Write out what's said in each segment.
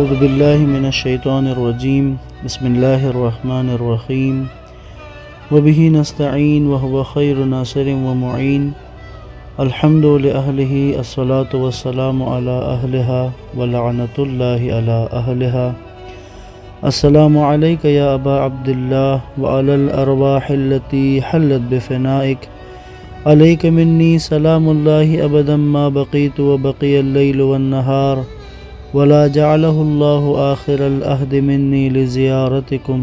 اعوذ باللہ من الشیطان الرجیم بسم اللہ الرحمن الرحیم وبہ نستعین وہو خیر ناصر ومعین الحمد لأہلہ الصلاة والسلام علی اہلہا ولعنۃ اللہ علی اہلہا السلام علیک یا ابا عبداللہ وعلی الارواح التي حلت بفنائک علیک منی سلام اللہ ابدا ما بقیت وبقی اللیل والنہار ولا جعلہ اللہ آخر العہد منی لزیارتکم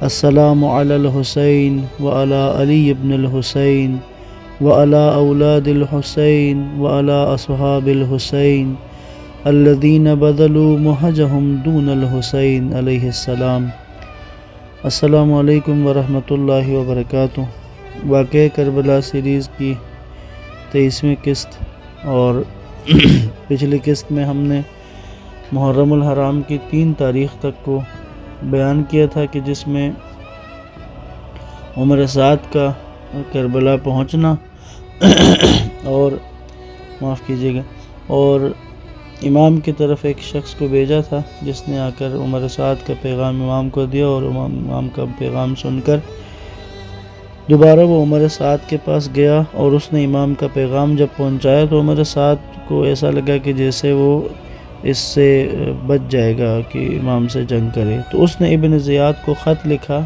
السلام علی الحسین وعلی علی بن الحسین وعلی اولاد الحسین وعلی اصحاب الحسین الذین بذلوا مہجہم دون الحسین علیہ السلام۔ السلام علیکم ورحمۃ اللہ وبرکاتہ۔ واقعہ کربلا سیریز کی 23ویں قسط، اور پچھلی قسط میں ہم نے محرم الحرام کی 3 تاریخ تک کو بیان کیا تھا کہ جس میں عمر سعد کا کربلا پہنچنا اور معاف کیجیے گا اور امام کی طرف ایک شخص کو بھیجا تھا جس نے آ کر عمر سعد کا پیغام امام کو دیا، اور امام کا پیغام سن کر دوبارہ وہ عمر سعد کے پاس گیا اور اس نے امام کا پیغام جب پہنچایا تو عمر سعد کو ایسا لگا کہ جیسے وہ اس سے بچ جائے گا کہ امام سے جنگ کرے، تو اس نے ابن زیاد کو خط لکھا۔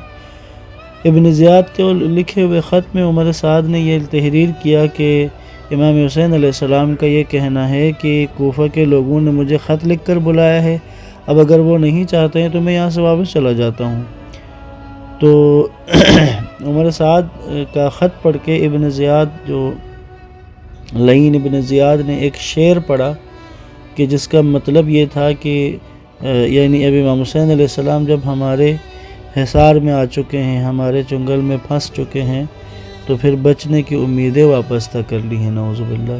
ابن زیاد کے لکھے ہوئے خط میں عمر سعد نے یہ تحریر کیا کہ امام حسین علیہ السلام کا یہ کہنا ہے کہ کوفہ کے لوگوں نے مجھے خط لکھ کر بلایا ہے، اب اگر وہ نہیں چاہتے ہیں تو میں یہاں سے واپس چلا جاتا ہوں۔ تو عمر سعد کا خط پڑھ کے ابن زیاد جو لعین ابن زیاد نے ایک شعر پڑھا کہ جس کا مطلب یہ تھا کہ یعنی اب امام حسین علیہ السلام جب ہمارے حصار میں آ چکے ہیں، ہمارے چنگل میں پھنس چکے ہیں، تو پھر بچنے کی امیدیں وابستہ کر لی ہیں، نعوذ باللہ۔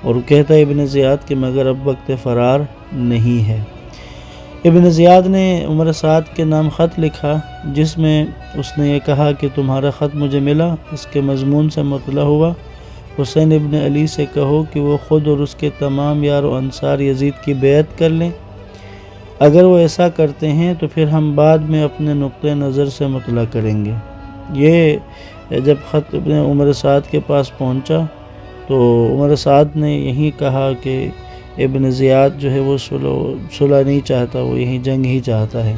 اور کہتا ہے ابن زیاد کہ مگر اب وقت فرار نہیں ہے۔ ابن زیاد نے عمر سعد کے نام خط لکھا جس میں اس نے یہ کہا کہ تمہارا خط مجھے ملا، اس کے مضمون سے مطلع ہوا حسین ابن علی سے کہو کہ وہ خود اور اس کے تمام یار و انصار یزید کی بیعت کر لیں، اگر وہ ایسا کرتے ہیں تو پھر ہم بعد میں اپنے نقطۂ نظر سے مطلع کریں گے۔ یہ جب خط ابن عمر سعد کے پاس پہنچا تو عمر سعد نے یہی کہا کہ ابن زیاد جو ہے وہ صلح نہیں چاہتا، وہ یہی جنگ ہی چاہتا ہے،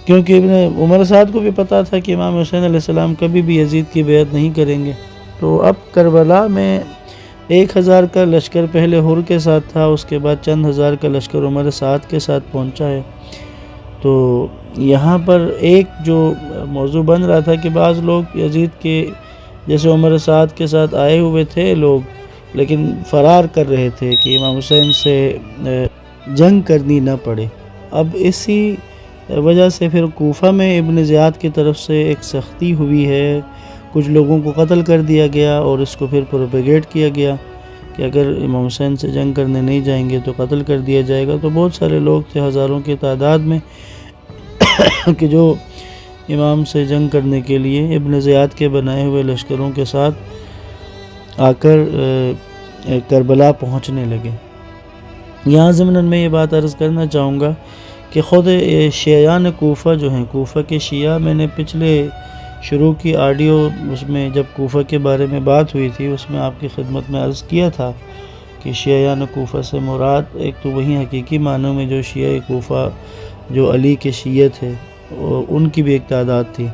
کیونکہ ابن عمر سعد کو بھی پتا تھا کہ امام حسین علیہ السلام کبھی بھی یزید کی بیعت نہیں کریں گے۔ تو اب کربلا میں 1000 کا لشکر پہلے حر کے ساتھ تھا، اس کے بعد چند ہزار کا لشکر عمر سعد کے ساتھ پہنچا ہے۔ تو یہاں پر ایک جو موضوع بن رہا تھا کہ بعض لوگ یزید کے جیسے عمر سعد کے ساتھ آئے ہوئے تھے لوگ، لیکن فرار کر رہے تھے کہ امام حسین سے جنگ کرنی نہ پڑے۔ اب اسی وجہ سے پھر کوفہ میں ابن زیاد کی طرف سے ایک سختی ہوئی ہے، کچھ لوگوں کو قتل کر دیا گیا اور اس کو پھر پروپیگیٹ کیا گیا کہ اگر امام حسین سے جنگ کرنے نہیں جائیں گے تو قتل کر دیا جائے گا۔ تو بہت سارے لوگ تھے ہزاروں کی تعداد میں کہ جو امام سے جنگ کرنے کے لیے ابن زیاد کے بنائے ہوئے لشکروں کے ساتھ آ کر کربلا پہنچنے لگے۔ یہاں ضمناً میں یہ بات عرض کرنا چاہوں گا کہ خود شیعیان کوفہ جو ہیں، کوفہ کے شیعہ، میں نے پچھلے شروع کی آڈیو اس میں جب کوفہ کے بارے میں بات ہوئی تھی اس میں آپ کی خدمت میں عرض کیا تھا کہ شیعیان کوفہ سے مراد ایک تو وہی حقیقی معنوں میں جو شیعہ کوفہ جو علی کے شیعہ تھے ان کی بھی ایک تعداد تھی۔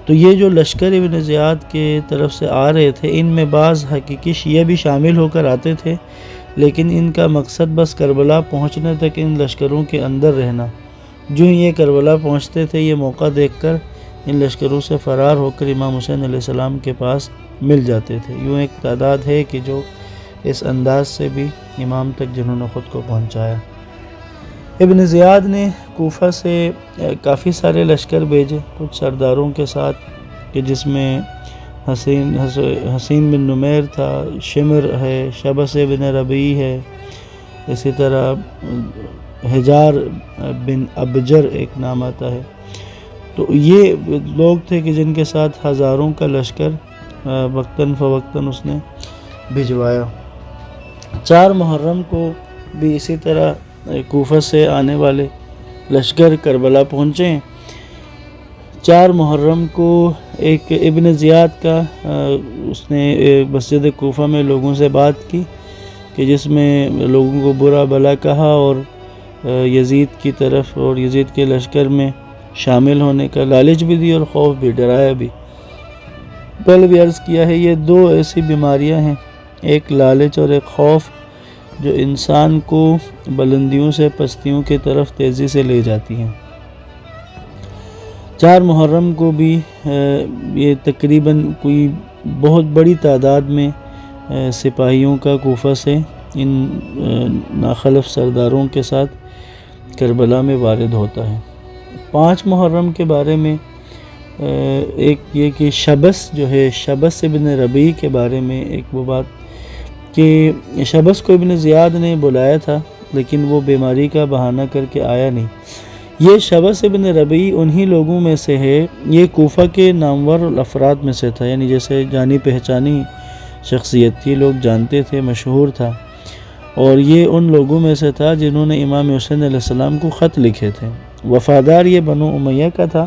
تو یہ جو لشکر ابن زیاد کے طرف سے آ رہے تھے ان میں بعض حقیقی شیعہ بھی شامل ہو کر آتے تھے، لیکن ان کا مقصد بس کربلا پہنچنے تک ان لشکروں کے اندر رہنا۔ جو یہ کربلا پہنچتے تھے یہ موقع دیکھ کر ان لشکروں سے فرار ہو کر امام حسین علیہ السلام کے پاس مل جاتے تھے۔ یوں ایک تعداد ہے کہ جو اس انداز سے بھی امام تک جنہوں نے خود کو پہنچایا۔ ابن زیاد نے کوفہ سے کافی سارے لشکر بھیجے کچھ سرداروں کے ساتھ کہ جس میں حسین بن نمیر تھا، شمر ہے، شبس بن ربیع ہے، اسی طرح حجار بن ابجر ایک نام آتا ہے۔ تو یہ لوگ تھے کہ جن کے ساتھ ہزاروں کا لشکر وقتاً فوقتاً اس نے بھجوایا۔ 4 محرم کو بھی اسی طرح کوفہ سے آنے والے لشکر کربلا پہنچے ہیں۔ 4 محرم کو ایک ابن زیاد کا اس نے مسجد کوفہ میں لوگوں سے بات کی کہ جس میں لوگوں کو برا بھلا کہا اور یزید کی طرف اور یزید کے لشکر میں شامل ہونے کا لالچ بھی دی اور خوف بھی، ڈرایا بھی۔ پہلے بھی عرض کیا ہے، یہ 2 ایسی بیماریاں ہیں، ایک لالچ اور ایک خوف، جو انسان کو بلندیوں سے پستیوں کی طرف تیزی سے لے جاتی ہیں۔ 4 محرم کو بھی یہ تقریباً کوئی بہت بڑی تعداد میں سپاہیوں کا کوفہ سے ان ناخلف سرداروں کے ساتھ کربلا میں وارد ہوتا ہے۔ 5 محرم کے بارے میں ایک یہ کہ شبس جو ہے، شبس ابن ربیع کے بارے میں ایک وہ بات کہ شبس کو ابن زیاد نے بلایا تھا لیکن وہ بیماری کا بہانہ کر کے آیا نہیں۔ یہ شبس ابن ربیع انہی لوگوں میں سے ہے، یہ کوفہ کے نامور افراد میں سے تھا، یعنی جیسے جانی پہچانی شخصیت تھی، لوگ جانتے تھے، مشہور تھا، اور یہ ان لوگوں میں سے تھا جنہوں نے امام حسین علیہ السلام کو خط لکھے تھے۔ وفادار یہ بنو امیہ کا تھا،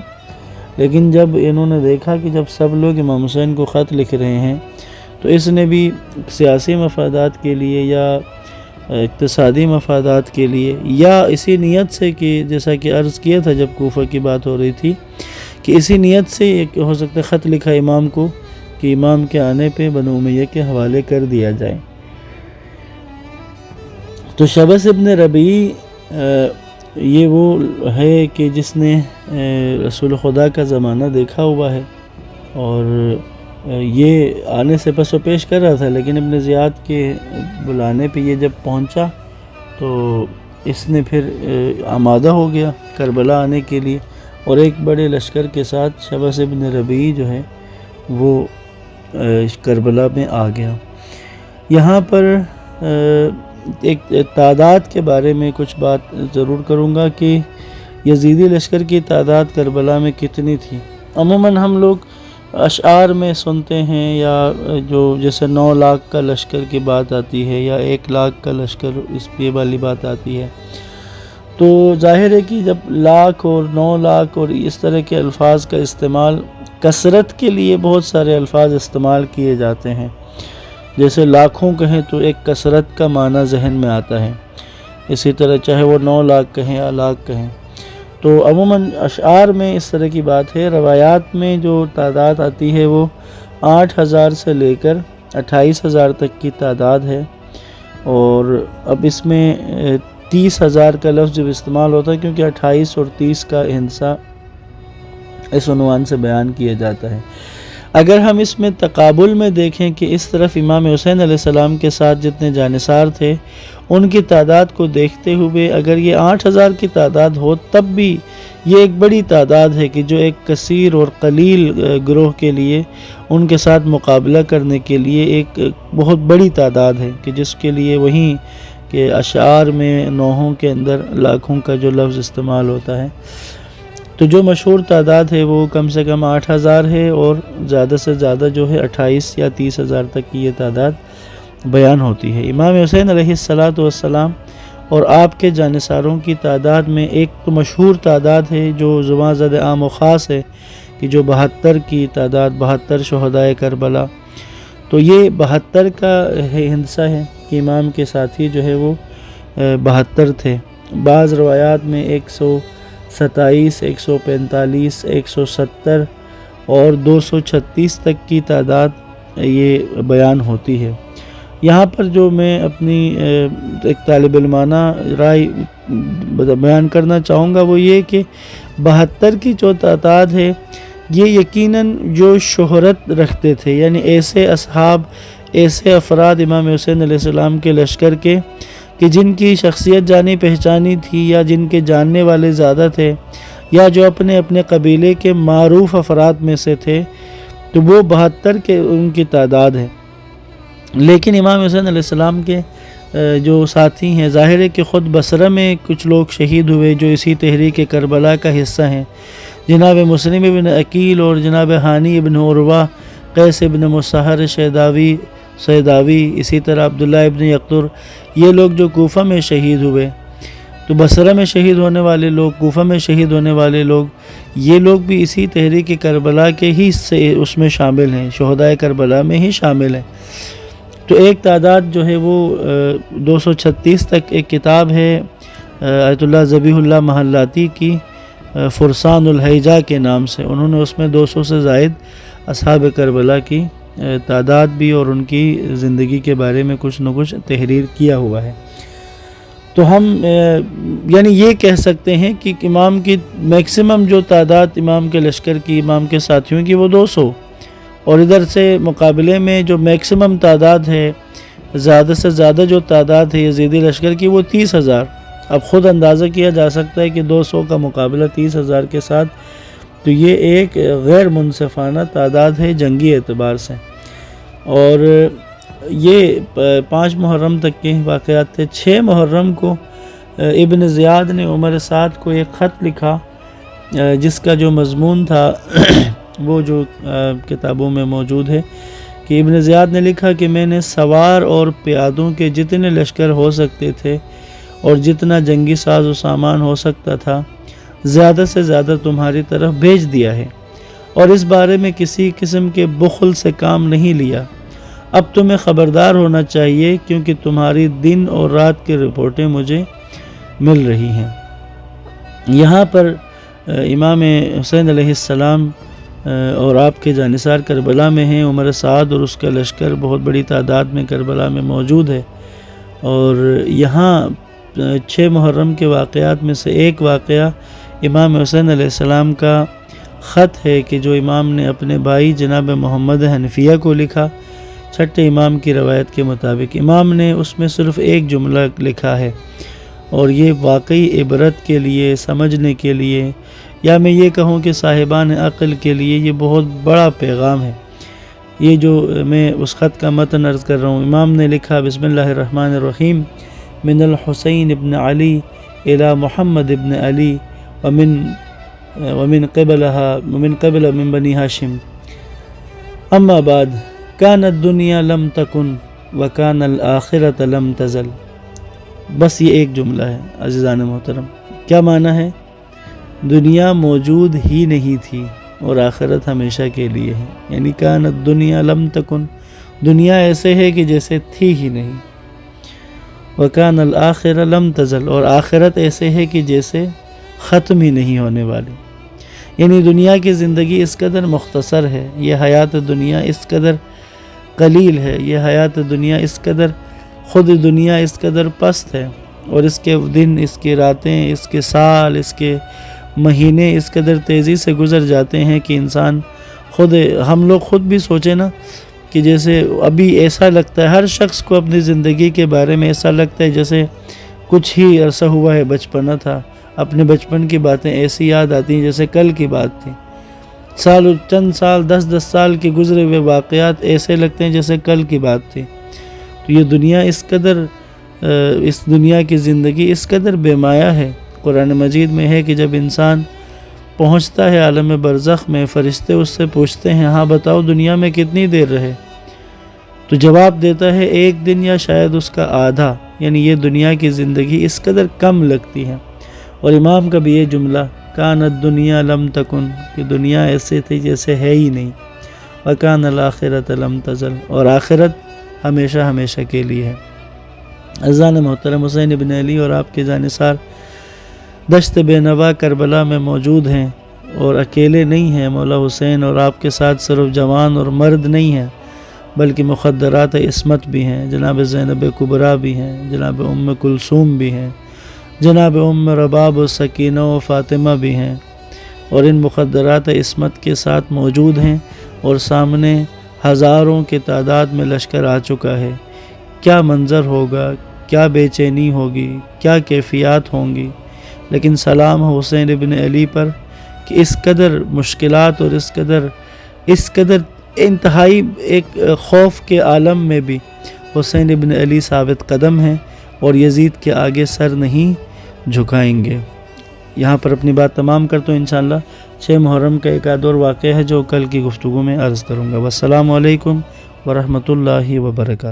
لیکن جب انہوں نے دیکھا کہ جب سب لوگ امام حسین کو خط لکھ رہے ہیں تو اس نے بھی سیاسی مفادات کے لیے یا اقتصادی مفادات کے لیے یا اسی نیت سے کہ جیسا کہ عرض کیا تھا جب کوفہ کی بات ہو رہی تھی کہ اسی نیت سے ایک ہو سکتا ہے خط لکھا امام کو کہ امام کے آنے پہ بنو امیہ کے حوالے کر دیا جائے۔ تو شبس ابن ربیع یہ وہ ہے کہ جس نے رسول خدا کا زمانہ دیکھا ہوا ہے، اور یہ آنے سے پس و پیش کر رہا تھا، لیکن ابن زیاد کے بلانے پہ یہ جب پہنچا تو اس نے پھر آمادہ ہو گیا کربلا آنے کے لیے، اور ایک بڑے لشکر کے ساتھ شبس ابن ربیع جو ہے وہ کربلا میں آ گیا۔ یہاں پر ایک تعداد کے بارے میں کچھ بات ضرور کروں گا کہ یزیدی لشکر کی تعداد کربلا میں کتنی تھی۔ عموماً ہم لوگ اشعار میں سنتے ہیں یا جو جیسے 9 لاکھ کا لشکر کی بات آتی ہے یا 1 لاکھ کا لشکر، اس پہ والی بات آتی ہے، تو ظاہر ہے کہ جب لاکھ اور 9 لاکھ اور اس طرح کے الفاظ کا استعمال، کثرت کے لیے بہت سارے الفاظ استعمال کیے جاتے ہیں، جیسے لاکھوں کہیں تو ایک کثرت کا معنی ذہن میں آتا ہے، اسی طرح چاہے وہ 9 لاکھ کہیں یا لاکھ کہیں، تو عموماً اشعار میں اس طرح کی بات ہے۔ روایات میں جو تعداد آتی ہے وہ 8,000 سے لے کر 28,000 تک کی تعداد ہے، اور اب اس میں 30,000 کا لفظ جب استعمال ہوتا ہے کیونکہ 28 اور 30 کا انسا اس عنوان سے بیان کیا جاتا ہے۔ اگر ہم اس میں تقابل میں دیکھیں کہ اس طرف امام حسین علیہ السلام کے ساتھ جتنے جانثار تھے ان کی تعداد کو دیکھتے ہوئے اگر یہ 8,000 کی تعداد ہو تب بھی یہ ایک بڑی تعداد ہے کہ جو ایک کثیر اور قلیل گروہ کے لیے ان کے ساتھ مقابلہ کرنے کے لیے ایک بہت بڑی تعداد ہے کہ جس کے لیے وہیں کہ اشعار میں نوحوں کے اندر لاکھوں کا جو لفظ استعمال ہوتا ہے، تو جو مشہور تعداد ہے وہ کم سے کم 8,000 ہے، اور زیادہ سے زیادہ جو ہے 28 یا 30,000 تک کی یہ تعداد بیان ہوتی ہے۔ امام حسین علیہ السلام اور آپ کے جانثاروں کی تعداد میں ایک تو مشہور تعداد ہے جو زباں زد عام و خاص ہے کہ جو 72 کی تعداد، 72 شہدائے کربلا، تو یہ 72 کا ہندسہ ہے کہ امام کے ساتھی جو ہے وہ 72 تھے۔ بعض روایات میں 127، 145، 170 اور 236 تک کی تعداد یہ بیان ہوتی ہے۔ یہاں پر جو میں اپنی ایک طالب علمانہ رائے بیان کرنا چاہوں گا وہ یہ کہ 72 کی جو تعداد ہے یہ یقیناً جو شہرت رکھتے تھے، یعنی ایسے اصحاب، ایسے افراد امام حسین علیہ السلام کے لشکر کے کہ جن کی شخصیت جانی پہچانی تھی یا جن کے جاننے والے زیادہ تھے یا جو اپنے اپنے قبیلے کے معروف افراد میں سے تھے، تو وہ 72 کے ان کی تعداد ہے۔ لیکن امام حسین علیہ السلام کے جو ساتھی ہیں، ظاہر ہے کہ خود بصرہ میں کچھ لوگ شہید ہوئے جو اسی تحریک کربلا کا حصہ ہیں، جناب مسلم ابن عقیل اور جناب ہانی ابن عروہ، قیس ابن مسہر سیداوی، اسی طرح عبداللہ ابن یقطر، یہ لوگ جو کوفہ میں شہید ہوئے، تو بصرہ میں شہید ہونے والے لوگ، کوفہ میں شہید ہونے والے لوگ، یہ لوگ بھی اسی تحریک کربلا کے ہی اس میں شامل ہیں، شہدائے کربلا میں ہی شامل ہیں۔ تو ایک تعداد جو ہے وہ 236 تک ایک کتاب ہے آیت اللہ ذبیح اللہ محلاتی کی، فرسان الحیجہ کے نام سے، انہوں نے اس میں 200 سے زائد اصحاب کربلا کی تعداد بھی اور ان کی زندگی کے بارے میں کچھ نہ کچھ تحریر کیا ہوا ہے۔ تو ہم یعنی یہ کہہ سکتے ہیں کہ امام کی میکسیمم جو تعداد امام کے لشکر کی، امام کے ساتھیوں کی، وہ 200، اور ادھر سے مقابلے میں جو میکسیمم تعداد ہے، زیادہ سے زیادہ جو تعداد ہے یزیدی لشکر کی، وہ 30,000۔ اب خود اندازہ کیا جا سکتا ہے کہ 200 کا مقابلہ 30,000 کے ساتھ، تو یہ ایک غیر منصفانہ تعداد ہے جنگی اعتبار سے۔ اور یہ 5 محرم تک کے واقعات تھے۔ 6 محرم کو ابن زیاد نے عمر سعد کو ایک خط لکھا، جس کا جو مضمون تھا وہ جو کتابوں میں موجود ہے، کہ ابن زیاد نے لکھا کہ میں نے سوار اور پیادوں کے جتنے لشکر ہو سکتے تھے اور جتنا جنگی ساز و سامان ہو سکتا تھا، زیادہ سے زیادہ تمہاری طرف بھیج دیا ہے، اور اس بارے میں کسی قسم کے بخل سے کام نہیں لیا۔ اب تمہیں خبردار ہونا چاہیے، کیونکہ تمہاری دن اور رات کی رپورٹیں مجھے مل رہی ہیں۔ یہاں پر امام حسین علیہ السلام اور آپ کے جانثار کربلا میں ہیں، عمر سعد اور اس کا لشکر بہت بڑی تعداد میں کربلا میں موجود ہے۔ اور یہاں 6 محرم کے واقعات میں سے ایک واقعہ امام حسین علیہ السلام کا خط ہے، کہ جو امام نے اپنے بھائی جناب محمد حنفیہ کو لکھا۔ چھٹے امام کی روایت کے مطابق امام نے اس میں صرف ایک جملہ لکھا ہے، اور یہ واقعی عبرت کے لیے، سمجھنے کے لیے، یا میں یہ کہوں کہ صاحبان عقل کے لیے یہ بہت بڑا پیغام ہے۔ یہ جو میں اس خط کا متن عرض کر رہا ہوں، امام نے لکھا: بسم اللہ الرحمن الرحیم، من الحسین ابن علی الى محمد ابن علی ومن قبل من بنی ہاشم، اما بعد، کان الدنیا لم تکن وکان الآخرۃ لم تزل۔ بس یہ ایک جملہ ہے عزیزان محترم۔ کیا معنی ہے؟ دنیا موجود ہی نہیں تھی اور آخرت ہمیشہ کے لیے ہے، یعنی کان الدنیا لم تکن، دنیا ایسے ہے کہ جیسے تھی ہی نہیں، وکان الآخرۃ لم تزل، اور آخرت ایسے ہے کہ جیسے ختم ہی نہیں ہونے والی۔ یعنی دنیا کی زندگی اس قدر مختصر ہے، یہ حیات دنیا اس قدر قلیل ہے، یہ حیات دنیا اس قدر، خود دنیا اس قدر پست ہے، اور اس کے دن، اس کی راتیں، اس کے سال، اس کے مہینے اس قدر تیزی سے گزر جاتے ہیں کہ انسان خود، ہم لوگ خود بھی سوچیں نا، کہ جیسے ابھی ایسا لگتا ہے، ہر شخص کو اپنی زندگی کے بارے میں ایسا لگتا ہے جیسے کچھ ہی عرصہ ہوا ہے، بچپنا تھا، اپنے بچپن کی باتیں ایسی یاد آتی ہیں جیسے کل کی بات تھی۔ چند سال، 10 سال کے گزرے ہوئے واقعات ایسے لگتے ہیں جیسے کل کی بات تھی۔ تو یہ دنیا اس قدر، اس دنیا کی زندگی اس قدر بے مایہ ہے۔ قرآن مجید میں ہے کہ جب انسان پہنچتا ہے عالم برزخ میں، فرشتے اس سے پوچھتے ہیں: ہاں بتاؤ دنیا میں کتنی دیر رہے؟ تو جواب دیتا ہے 1 دن یا شاید اس کا آدھا، یعنی یہ دنیا کی زندگی اس قدر کم لگتی ہے۔ اور امام کا بھی یہ جملہ، کانت دنیا لم تکن، کہ دنیا ایسے تھی جیسے ہے ہی نہیں، وکان الآخرۃ لم تزل، اور آخرت ہمیشہ ہمیشہ کے لیے ہے۔ عزیزان محترم، حسین ابن علی اور آپ کے جانثار دشت بے نوا کربلا میں موجود ہیں، اور اکیلے نہیں ہیں۔ مولا حسین اور آپ کے ساتھ صرف جوان اور مرد نہیں ہیں، بلکہ مخدرات عصمت بھی ہیں، جناب زینب کبریٰ بھی ہیں، جناب ام کلثوم بھی ہیں، جناب ام رباب و سکینہ و فاطمہ بھی ہیں، اور ان مخدرات عصمت کے ساتھ موجود ہیں، اور سامنے ہزاروں کی تعداد میں لشکر آ چکا ہے۔ کیا منظر ہوگا، کیا بے چینی ہوگی، کیا کیفیات ہوں گی، لیکن سلام حسین ابن علی پر کہ اس قدر مشکلات اور اس قدر انتہائی ایک خوف کے عالم میں بھی حسین ابن علی ثابت قدم ہیں، اور یزید کے آگے سر نہیں جھکائیں گے۔ یہاں پر اپنی بات تمام کرتا ہوں۔ انشاءاللہ 6 محرم کا ایک آدھ اور واقعہ ہے جو کل کی گفتگو میں عرض کروں گا۔ والسلام علیکم ورحمۃ اللہ وبرکاتہ۔